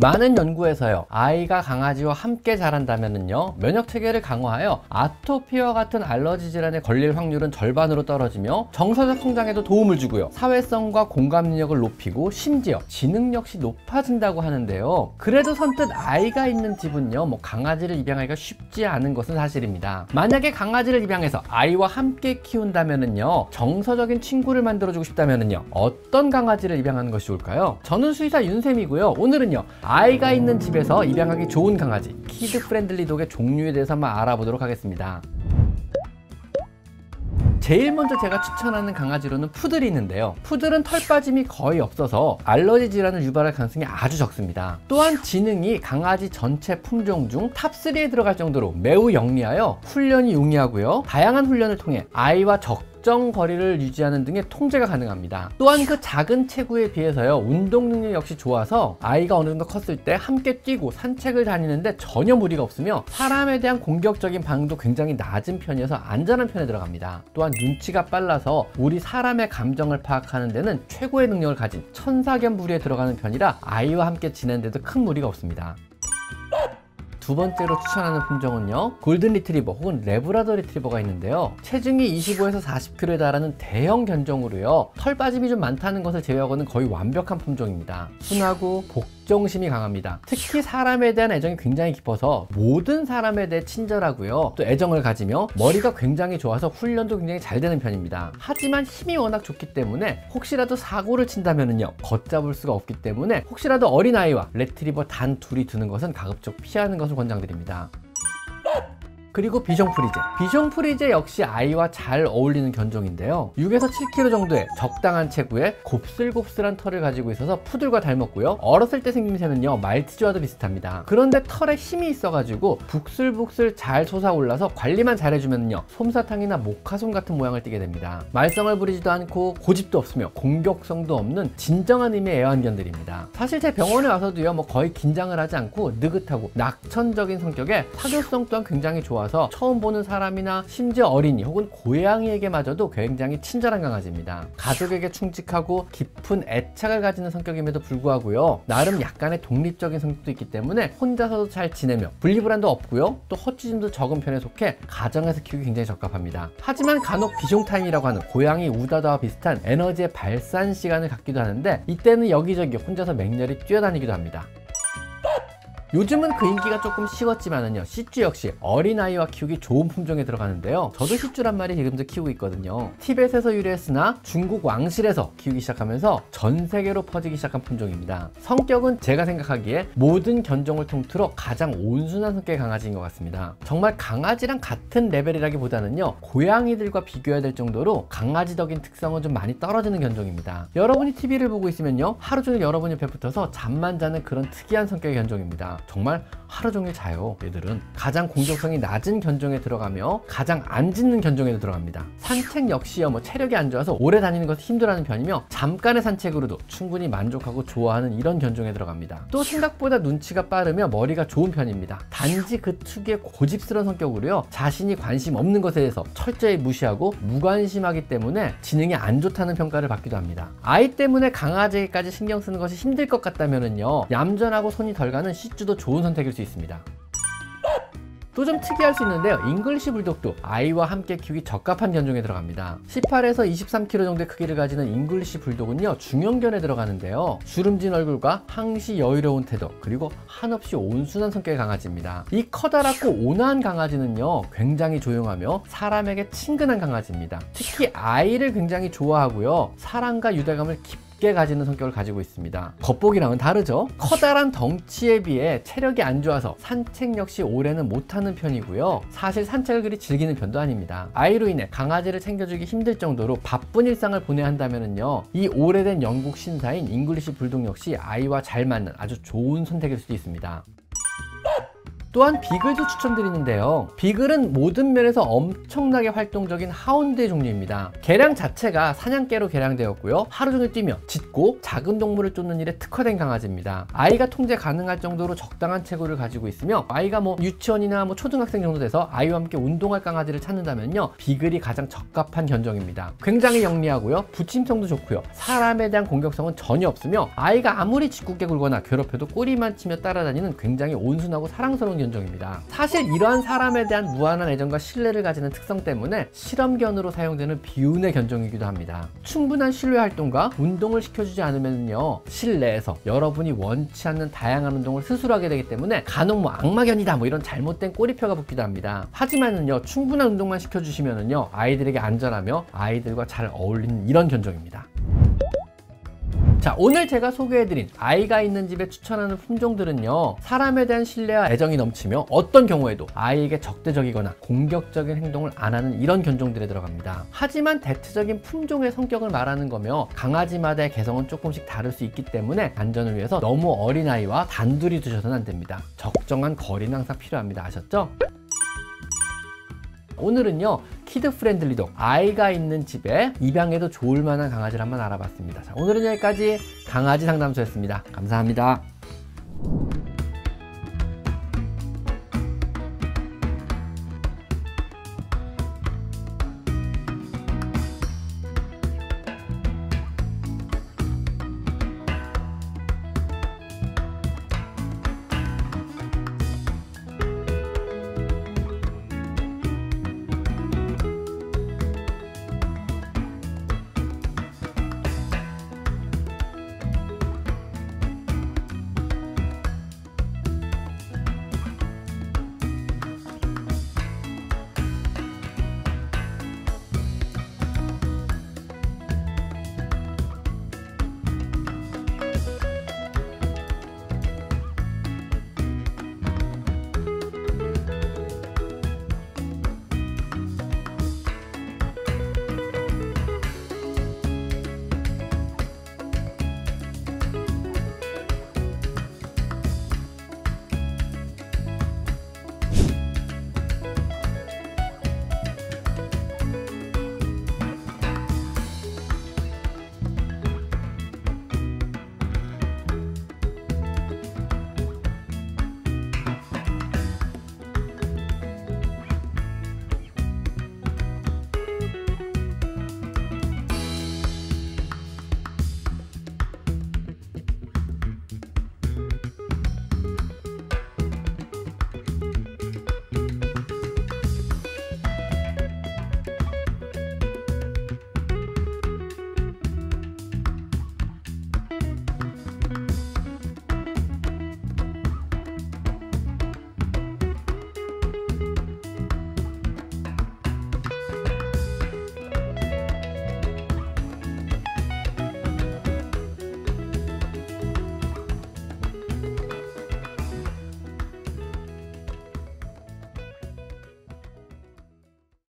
많은 연구에서요, 아이가 강아지와 함께 자란다면요 면역 체계를 강화하여 아토피와 같은 알러지 질환에 걸릴 확률은 절반으로 떨어지며 정서적 성장에도 도움을 주고요, 사회성과 공감 능력을 높이고 심지어 지능 역시 높아진다고 하는데요. 그래도 선뜻 아이가 있는 집은요 강아지를 입양하기가 쉽지 않은 것은 사실입니다. 만약에 강아지를 입양해서 아이와 함께 키운다면요, 정서적인 친구를 만들어주고 싶다면요, 어떤 강아지를 입양하는 것이 좋을까요? 저는 수의사 윤쌤이고요. 오늘은요, 아이가 있는 집에서 입양하기 좋은 강아지, 키드 프렌들리 독의 종류에 대해서 한번 알아보도록 하겠습니다. 제일 먼저 제가 추천하는 강아지로는 푸들이 있는데요. 푸들은 털 빠짐이 거의 없어서 알러지 질환을 유발할 가능성이 아주 적습니다. 또한 지능이 강아지 전체 품종 중 탑3에 들어갈 정도로 매우 영리하여 훈련이 용이하고요, 다양한 훈련을 통해 아이와 적정 거리를 유지하는 등의 통제가 가능합니다. 또한 그 작은 체구에 비해서요, 운동 능력이 역시 좋아서 아이가 어느 정도 컸을 때 함께 뛰고 산책을 다니는데 전혀 무리가 없으며 사람에 대한 공격적인 반응도 굉장히 낮은 편이어서 안전한 편에 들어갑니다. 또한 눈치가 빨라서 우리 사람의 감정을 파악하는 데는 최고의 능력을 가진 천사견 부류에 들어가는 편이라 아이와 함께 지내는데도 큰 무리가 없습니다. 두 번째로 추천하는 품종은요, 골든 리트리버 혹은 레브라더 리트리버가 있는데요. 체중이 25에서 40kg에 달하는 대형 견종으로요, 털 빠짐이 좀 많다는 것을 제외하고는 거의 완벽한 품종입니다. 순하고 복종심이 강합니다. 특히 사람에 대한 애정이 굉장히 깊어서 모든 사람에 대해 친절하고요, 또 애정을 가지며 머리가 굉장히 좋아서 훈련도 굉장히 잘 되는 편입니다. 하지만 힘이 워낙 좋기 때문에 혹시라도 사고를 친다면요 걷잡을 수가 없기 때문에 혹시라도 어린아이와 레트리버 단 둘이 두는 것은 가급적 피하는 것을 권장드립니다. 그리고 비숑 프리제. 비숑 프리제 역시 아이와 잘 어울리는 견종인데요. 6에서 7kg 정도의 적당한 체구에 곱슬곱슬한 털을 가지고 있어서 푸들과 닮았고요. 어렸을 때 생긴 새는요, 말티즈와도 비슷합니다. 그런데 털에 힘이 있어가지고 북슬북슬 잘 솟아올라서 관리만 잘해주면요, 솜사탕이나 모카솜 같은 모양을 띠게 됩니다. 말썽을 부리지도 않고 고집도 없으며 공격성도 없는 진정한 의미의 애완견들입니다. 사실 제 병원에 와서도요, 거의 긴장을 하지 않고 느긋하고 낙천적인 성격에 사교성 또한 굉장히 좋아서 처음 보는 사람이나 심지어 어린이 혹은 고양이에게마저도 굉장히 친절한 강아지입니다. 가족에게 충직하고 깊은 애착을 가지는 성격임에도 불구하고요, 나름 약간의 독립적인 성격도 있기 때문에 혼자서도 잘 지내며 분리불안도 없고요, 또 허취짐도 적은 편에 속해 가정에서 키우기 굉장히 적합합니다. 하지만 간혹 비숑 타임이라고 하는 고양이 우다다와 비슷한 에너지의 발산 시간을 갖기도 하는데, 이때는 여기저기 혼자서 맹렬히 뛰어다니기도 합니다. 요즘은 그 인기가 조금 식었지만은요, 시쭈 역시 어린아이와 키우기 좋은 품종에 들어가는데요. 저도 시쭈란 마리 지금도 키우고 있거든요. 티벳에서 유래했으나 중국 왕실에서 키우기 시작하면서 전 세계로 퍼지기 시작한 품종입니다. 성격은 제가 생각하기에 모든 견종을 통틀어 가장 온순한 성격의 강아지인 것 같습니다. 정말 강아지랑 같은 레벨이라기보다는요, 고양이들과 비교해야 될 정도로 강아지적인 특성은 좀 많이 떨어지는 견종입니다. 여러분이 TV를 보고 있으면요, 하루 종일 여러분 옆에 붙어서 잠만 자는 그런 특이한 성격의 견종입니다. 정말 하루 종일 자요. 얘들은 가장 공격성이 낮은 견종에 들어가며 가장 안 짖는 견종에도 들어갑니다. 산책 역시요, 체력이 안 좋아서 오래 다니는 것을 힘들어하는 편이며 잠깐의 산책으로도 충분히 만족하고 좋아하는 이런 견종에 들어갑니다. 또 생각보다 눈치가 빠르며 머리가 좋은 편입니다. 단지 그 특유의 고집스러운 성격으로요, 자신이 관심 없는 것에 대해서 철저히 무시하고 무관심하기 때문에 지능이 안 좋다는 평가를 받기도 합니다. 아이 때문에 강아지에게까지 신경 쓰는 것이 힘들 것 같다면요, 얌전하고 손이 덜 가는 시쭈도 좋은 선택일 수 있습니다. 또 좀 특이할 수 있는데요, 잉글리시 불독도 아이와 함께 키우기 적합한 견종에 들어갑니다. 18에서 23kg 정도의 크기를 가지는 잉글리시 불독은요, 중형견에 들어가는데요, 주름진 얼굴과 항시 여유로운 태도, 그리고 한없이 온순한 성격의 강아지입니다. 이 커다랗고 온화한 강아지는요, 굉장히 조용하며 사람에게 친근한 강아지입니다. 특히 아이를 굉장히 좋아하고요, 사랑과 유대감을 깊게 가지는 성격을 가지고 있습니다. 겉보기랑은 다르죠? 커다란 덩치에 비해 체력이 안 좋아서 산책 역시 오래는 못하는 편이고요, 사실 산책을 그리 즐기는 편도 아닙니다. 아이로 인해 강아지를 챙겨주기 힘들 정도로 바쁜 일상을 보내야 한다면요, 이 오래된 영국 신사인 잉글리시 불독 역시 아이와 잘 맞는 아주 좋은 선택일 수도 있습니다. 또한 비글도 추천드리는데요. 비글은 모든 면에서 엄청나게 활동적인 하운드의 종류입니다. 개량 자체가 사냥개로 개량되었고요. 하루 종일 뛰며 짖고 작은 동물을 쫓는 일에 특화된 강아지입니다. 아이가 통제 가능할 정도로 적당한 체구를 가지고 있으며 아이가 유치원이나 초등학생 정도 돼서 아이와 함께 운동할 강아지를 찾는다면요, 비글이 가장 적합한 견종입니다. 굉장히 영리하고요, 부침성도 좋고요, 사람에 대한 공격성은 전혀 없으며 아이가 아무리 짓궂게 굴거나 괴롭혀도 꼬리만 치며 따라다니는 굉장히 온순하고 사랑스러운 견종입니다. 사실 이러한 사람에 대한 무한한 애정과 신뢰를 가지는 특성 때문에 실험견으로 사용되는 비운의 견종이기도 합니다. 충분한 신뢰 활동과 운동을 시켜주지 않으면요, 실내에서 여러분이 원치 않는 다양한 운동을 스스로 하게 되기 때문에 간혹 악마견이다 이런 잘못된 꼬리표가 붙기도 합니다. 하지만은요, 충분한 운동만 시켜주시면은요, 아이들에게 안전하며 아이들과 잘 어울리는 이런 견종입니다. 자, 오늘 제가 소개해드린 아이가 있는 집에 추천하는 품종들은요, 사람에 대한 신뢰와 애정이 넘치며 어떤 경우에도 아이에게 적대적이거나 공격적인 행동을 안 하는 이런 견종들에 들어갑니다. 하지만 대체적인 품종의 성격을 말하는 거며 강아지마다의 개성은 조금씩 다를 수 있기 때문에 안전을 위해서 너무 어린아이와 단둘이 두셔서는 안 됩니다. 적정한 거리는 항상 필요합니다. 아셨죠? 오늘은요, 키드 프렌들리 독, 아이가 있는 집에 입양해도 좋을 만한 강아지를 한번 알아봤습니다. 자, 오늘은 여기까지 강아지 상담소였습니다. 감사합니다.